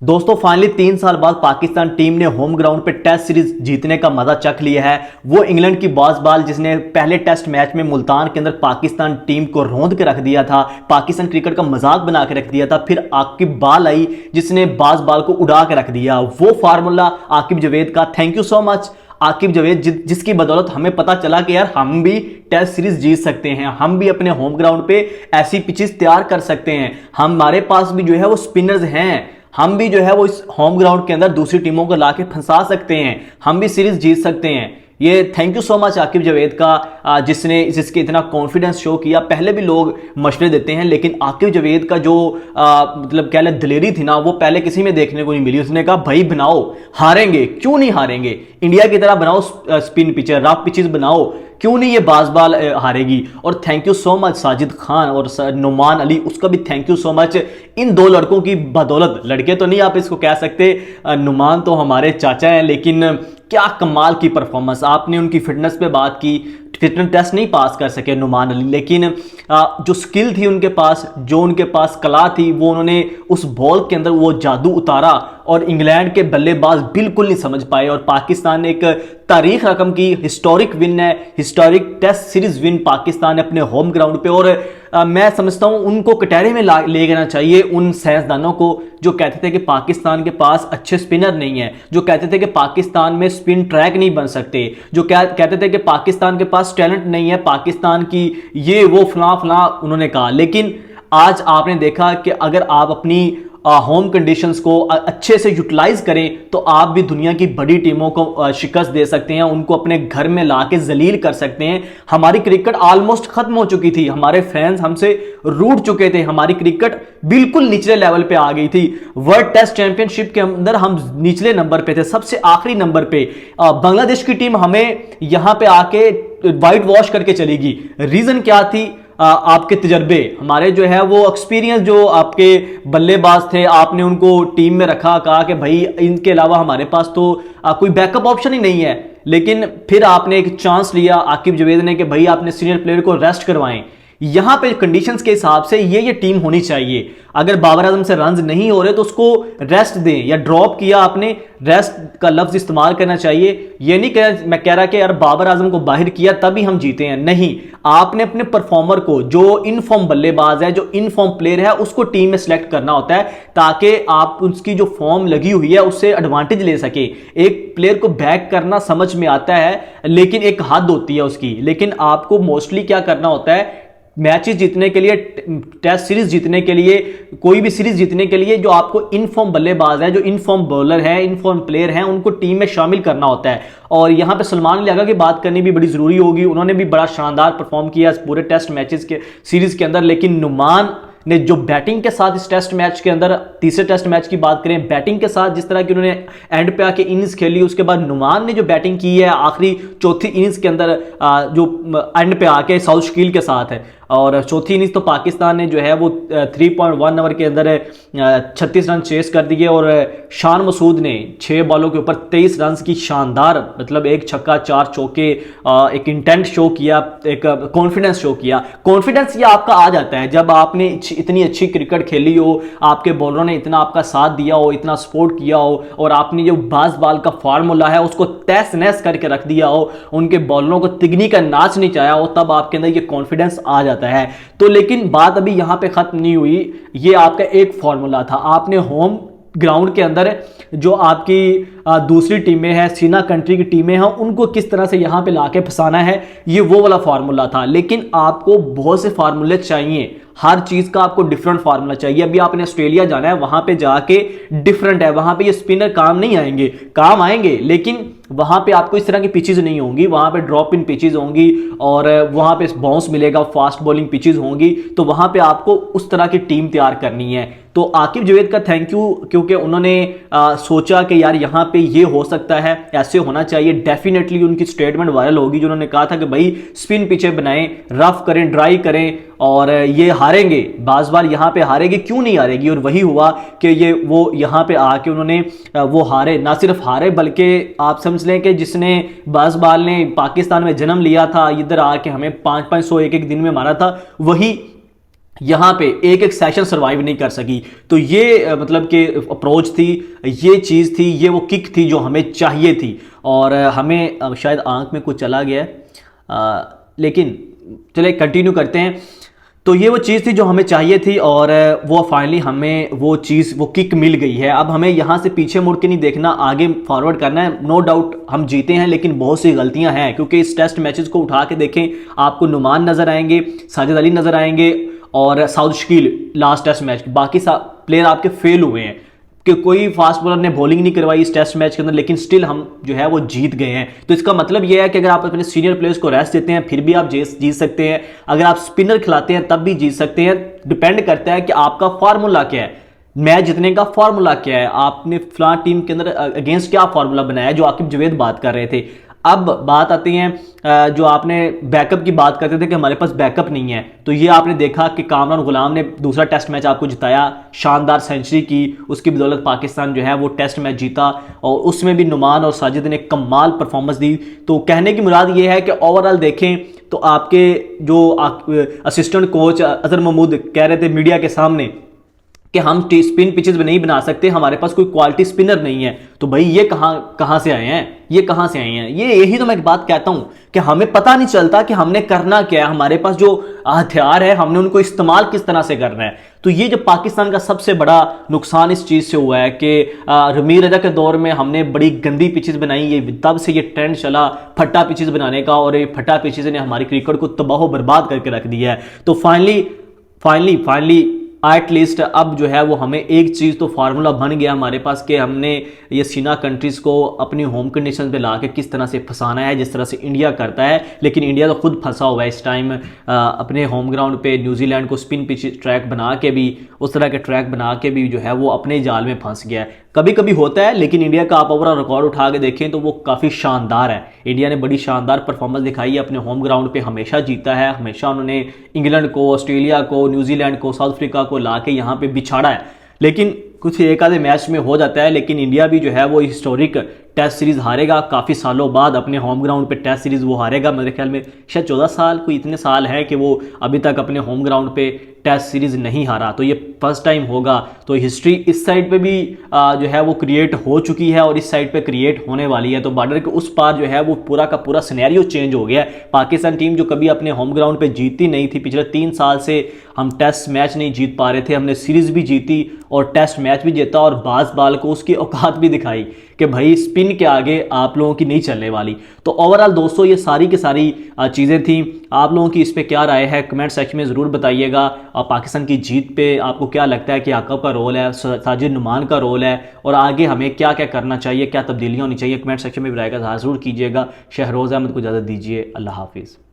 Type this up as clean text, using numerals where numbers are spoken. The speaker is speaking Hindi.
दोस्तों फाइनली 3 साल बाद पाकिस्तान टीम ने होम ग्राउंड पे टेस्ट सीरीज जीतने का मजा चख लिया है। वो इंग्लैंड की बाज़बाल जिसने पहले टेस्ट मैच में मुल्तान के अंदर पाकिस्तान टीम को रौंद के रख दिया था, पाकिस्तान क्रिकेट का मजाक बना के रख दिया था। फिर आकिब बाल आई जिसने बाज़बाल को उड़ा के रख दिया। वो फार्मूला आकिब जावेद का, thank you so much Aqib Javed, जिसकी बदौलत हमें पता चला कि यार हम भी टेस्ट सीरीज जीत सकते हैं, हम भी अपने होम ग्राउंड पे ऐसी पिचेस तैयार कर सकते हैं। हमारे पास भी जो है वो स्पिनर्स हैं, हम भी जो है वो इस होम ग्राउंड के अंदर दूसरी टीमों को लाके फंसा सकते हैं, हम भी सीरीज जीत सकते हैं। ये thank you so much Aqib Javed का, जिसके इतना कॉन्फिडेंस शो किया। पहले भी लोग मशवरे देते हैं लेकिन आकिब जावेद का जो मतलब कह ले दिलेरी थी ना, वो पहले किसी में देखने को नहीं मिली। उसने कहा भाई बनाओ, हारेंगे क्यों नहीं हारेंगे, इंडिया की तरह बनाओ स्पिन पिचर, रफ पिचेस बनाओ, क्यों नहीं ये बाज़बाल हारेगी। और thank you so much Sajid Khan और नुमान अली, उसका भी थैंक यू सो मच। इन दो लड़कों की बदौलत, लड़के तो नहीं आप इसको कह सकते, नुमान तो हमारे चाचा हैं, लेकिन क्या कमाल की परफॉर्मेंस। आपने उनकी फिटनेस पे बात की, फिटनेस टेस्ट नहीं पास कर सके नुमान अली, लेकिन जो स्किल थी उनके पास, जो उनके पास कला थी, वो उन्होंने उस बॉल के अंदर वो जादू उतारा और इंग्लैंड के बल्लेबाज बिल्कुल नहीं समझ पाए। और पाकिस्तान ने एक तारीख रकम की हिस्टोरिक विन है, historic test series win Pakistan ने अपने होम ग्राउंड पे। और मैं समझता हूं उनको कटहरे में ले जाना चाहिए, उन साइंसदानों को जो कहते थे कि पाकिस्तान के पास अच्छे स्पिनर नहीं है, जो कहते थे कि पाकिस्तान में स्पिन ट्रैक नहीं बन सकते, जो कहते थे कि पाकिस्तान के पास टैलेंट नहीं है, पाकिस्तान की ये वो फला फला उन्होंने कहा। लेकिन आज आपने देखा कि अगर आप अपनी होम कंडीशंस को अच्छे से यूटिलाइज करें तो आप भी दुनिया की बड़ी टीमों को शिकस्त दे सकते हैं, उनको अपने घर में लाके जलील कर सकते हैं। हमारी क्रिकेट ऑलमोस्ट खत्म हो चुकी थी, हमारे फैंस हमसे रूठ चुके थे, हमारी क्रिकेट बिल्कुल निचले लेवल पे आ गई थी। वर्ल्ड टेस्ट चैंपियनशिप के अंदर हम निचले नंबर पे थे, सबसे आखिरी नंबर पे। बांग्लादेश की टीम हमें यहां पे आके वाइट वॉश करके चलेगी। रीजन क्या थी? आपके तजर्बे, हमारे जो है वो एक्सपीरियंस, जो आपके बल्लेबाज थे, आपने उनको टीम में रखा, कहा कि भाई इनके अलावा हमारे पास तो कोई बैकअप ऑप्शन ही नहीं है। लेकिन फिर आपने एक चांस लिया आकिब जावेद ने कि भाई आपने सीनियर प्लेयर को रेस्ट करवाएं। यहां पे कंडीशंस के हिसाब से ये टीम होनी चाहिए। अगर बाबर आजम से रन्स नहीं हो रहे तो उसको रेस्ट दें, या ड्रॉप किया आपने, रेस्ट का लफ्ज इस्तेमाल करना चाहिए। ये नहीं मैं कह रहा कि यार बाबर आजम को बाहर किया तभी हम जीते हैं, नहीं। आपने अपने परफॉर्मर को, जो इनफॉर्म बल्लेबाज है, जो इनफॉर्म प्लेयर है, उसको टीम में सेलेक्ट करना होता है ताकि आप उसकी जो फॉर्म लगी हुई है उससे एडवांटेज ले सके। एक प्लेयर को बैक करना समझ में आता है लेकिन एक हद होती है उसकी। लेकिन आपको मोस्टली क्या करना होता है, मैचेस जीतने के लिए, टेस्ट सीरीज जीतने के लिए, कोई भी सीरीज जीतने के लिए, जो आपको इनफॉर्म बल्लेबाज है, जो इनफॉर्म बॉलर है, इनफॉर्म प्लेयर हैं, उनको टीम में शामिल करना होता है। और यहां पे सलमान अली आगा की बात करनी भी बड़ी जरूरी होगी। उन्होंने भी बड़ा शानदार परफॉर्म किया इस पूरे टेस्ट मैचेस के सीरीज के अंदर। लेकिन नुमान ने जो बैटिंग के साथ इस टेस्ट मैच के अंदर, तीसरे टेस्ट मैच की बात करें, बैटिंग के साथ जिस तरह की उन्होंने एंड पे आके इनिंग्स खेली, उसके बाद नुमान ने जो बैटिंग की है आखिरी चौथी इनिंग्स के अंदर, जो एंड पे आके साउथ शकील के साथ है, और चौथी इनिंग्स तो पाकिस्तान ने जो है वो 3.1 ओवर के अंदर 36 रन चेस कर दिए। और शान मसूद ने 6 बॉलों के ऊपर 23 रन की शानदार, मतलब एक छक्का 4 चौके, एक इंटेंट शो किया, एक कॉन्फिडेंस शो किया। कॉन्फिडेंस ये आपका आ जाता है जब आपने इतनी अच्छी क्रिकेट खेली हो, आपके बॉलरों ने इतना आपका साथ दिया हो, इतना सपोर्ट किया हो, और आपने जो बाज़बाल का फार्मूला है उसको तहस नहस करके रख दिया हो, उनके बॉलरों को तिगनी का नाच नहीं चाया हो, तब आपके अंदर ये कॉन्फिडेंस आ जाता है। तो लेकिन बात अभी यहां पे खत्म नहीं हुई। ये आपका एक फॉर्मूला था, आपने होम ग्राउंड के अंदर जो आपकी दूसरी टीमें हैं, सीना कंट्री की टीमें हैं, उनको किस तरह से यहां पे लाके फंसाना है, ये वो वाला फार्मूला था। लेकिन आपको बहुत से फार्मूले चाहिए, हर चीज का आपको डिफरेंट फार्मूला चाहिए। अभी आपने ऑस्ट्रेलिया जाना है, वहां पे जाके डिफरेंट है, वहां पे ये स्पिनर काम नहीं आएंगे, काम आएंगे लेकिन वहां पे आपको इस तरह की पिचेस नहीं होंगी, वहां पे ड्रॉप इन पिचेस होंगी और वहां पे बाउंस मिलेगा, फास्ट बॉलिंग पिचेस होंगी। तो वहां पे आपको उस तरह की टीम तैयार करनी है। तो आकिब जावेद का थैंक यू, क्योंकि उन्होंने सोचा कि यार यहाँ पे ये हो सकता है, ऐसे होना चाहिए। डेफिनेटली उनकी स्टेटमेंट वायरल होगी जो उन्होंने कहा था कि भाई स्पिन पिचे बनाएं, रफ करें, ड्राई करें, और ये हारेंगे, बाज़बाल यहाँ पे हारेगी, क्यों नहीं हारेगी। और वही हुआ कि ये वो यहाँ पे आके उन्होंने वो हारे, ना सिर्फ हारे बल्कि आप समझ लें कि जिसने बाज़बाल ने पाकिस्तान में जन्म लिया था, इधर आके हमें 500 एक दिन में मारा था, वही यहाँ पे एक एक सेशन सर्वाइव नहीं कर सकी। तो ये मतलब कि अप्रोच थी, ये चीज़ थी, ये वो किक थी जो हमें चाहिए थी। और हमें शायद आंख में कुछ चला गया है, लेकिन चले कंटिन्यू करते हैं। तो ये वो चीज़ थी जो हमें चाहिए थी और वो फाइनली हमें वो चीज़, वो किक मिल गई है। अब हमें यहाँ से पीछे मुड़ के नहीं देखना, आगे फॉरवर्ड करना है। नो डाउट हम जीते हैं, लेकिन बहुत सी गलतियां हैं, क्योंकि इस टेस्ट मैचेस को उठा के देखें, आपको नुमान नज़र आएंगे, साजिद अली नज़र आएंगे और Saud Shakeel last test match, बाकी प्लेयर आपके फेल हुए हैं कि कोई फास्ट बॉलर ने बॉलिंग नहीं करवाई इस टेस्ट मैच के अंदर, लेकिन स्टिल हम जो है वो जीत गए हैं। तो इसका मतलब ये है कि अगर आप अपने सीनियर प्लेयर्स को रेस्ट देते हैं फिर भी आप जीत सकते हैं, अगर आप स्पिनर खिलाते हैं तब भी जीत सकते हैं। डिपेंड करता है कि आपका फार्मूला क्या है, मैच जीतने का फार्मूला क्या है, आपने फलां टीम के अंदर अगेंस्ट क्या फार्मूला बनाया है, जो आकिब जवेद बात कर रहे थे। अब बात आती है जो आपने बैकअप की बात करते थे कि हमारे पास बैकअप नहीं है, तो ये आपने देखा कि कामरान गुलाम ने दूसरा टेस्ट मैच आपको जिताया, शानदार सेंचुरी की, उसकी बदौलत पाकिस्तान जो है वो टेस्ट मैच जीता और उसमें भी नुमान और साजिद ने कमाल परफॉर्मेंस दी। तो कहने की मुराद ये है कि ओवरऑल देखें तो आपके जो असिस्टेंट कोच अजहर महमूद कह रहे थे मीडिया के सामने कि हम स्पिन पिचेस नहीं बना सकते, हमारे पास कोई क्वालिटी स्पिनर नहीं है, तो भाई ये कहां से आए हैं, ये कहां से आए हैं? ये यही तो मैं एक बात कहता हूं कि हमें पता नहीं चलता कि हमने करना क्या है, हमारे पास जो हथियार है हमने उनको इस्तेमाल किस तरह से करना है। तो ये जो पाकिस्तान का सबसे बड़ा नुकसान इस चीज़ से हुआ है कि रमीर रजा के दौर में हमने बड़ी गंदी पिचेस बनाई, ये तब से ये ट्रेंड चला फट्टा पिचेस बनाने का, और ये फट्टा पिचेस ने हमारी क्रिकेट को तबाह बर्बाद करके रख दिया है। तो फाइनली एटलीस्ट अब जो है वो हमें एक चीज़ तो फार्मूला बन गया हमारे पास कि हमने ये सीना कंट्रीज़ को अपनी होम कंडीशन पे ला के किस तरह से फंसाना है, जिस तरह से इंडिया करता है। लेकिन इंडिया तो खुद फंसा हुआ है इस टाइम, अपने होम ग्राउंड पे न्यूजीलैंड को स्पिन पिच ट्रैक बना के भी, उस तरह के ट्रैक बना के भी जो है वो अपने जाल में फंस गया है। कभी कभी होता है, लेकिन इंडिया का आप ओवरऑल रिकॉर्ड उठा के देखें तो वो काफ़ी शानदार है। इंडिया ने बड़ी शानदार परफॉर्मेंस दिखाई है, अपने होम ग्राउंड पे हमेशा जीता है, हमेशा उन्होंने इंग्लैंड को, ऑस्ट्रेलिया को, न्यूजीलैंड को, साउथ अफ्रीका को ला के यहाँ पे बिछाड़ा है। लेकिन कुछ एक आधे मैच में हो जाता है, लेकिन इंडिया भी जो है वो हिस्टोरिक टेस्ट सीरीज हारेगा, काफ़ी सालों बाद अपने होम ग्राउंड पे टेस्ट सीरीज वो हारेगा। मेरे ख्याल में शायद 14 साल, कोई इतने साल है कि वो अभी तक अपने होम ग्राउंड पे टेस्ट सीरीज नहीं हारा, तो ये फर्स्ट टाइम होगा। तो हिस्ट्री इस साइड पे भी जो है वो क्रिएट हो चुकी है और इस साइड पे क्रिएट होने वाली है। तो बॉर्डर के उस पार जो है वो पूरा का पूरा सिनेरियो चेंज हो गया है। पाकिस्तान टीम जो कभी अपने होम ग्राउंड पे जीतती नहीं थी, पिछले 3 साल से हम टेस्ट मैच नहीं जीत पा रहे थे, हमने सीरीज भी जीती और टेस्ट मैच भी जीता और बाज बाल को उसकी औकात भी दिखाई कि भाई स्पिन के आगे आप लोगों की नहीं चलने वाली। तो ओवरऑल दोस्तों ये सारी की सारी चीज़ें थी। आप लोगों की इस पे क्या राय है कमेंट सेक्शन में ज़रूर बताइएगा। और पाकिस्तान की जीत पे आपको क्या लगता है कि आकब का रोल है, साजिद नुमान का रोल है, और आगे हमें क्या क्या करना चाहिए, क्या तब्दीलियाँ होनी चाहिए, कमेंट सेक्शन में बताइएगा, ज़रूर कीजिएगा। शहरोज़ अहमद को इजाज़त दीजिए, अल्लाह हाफिज़।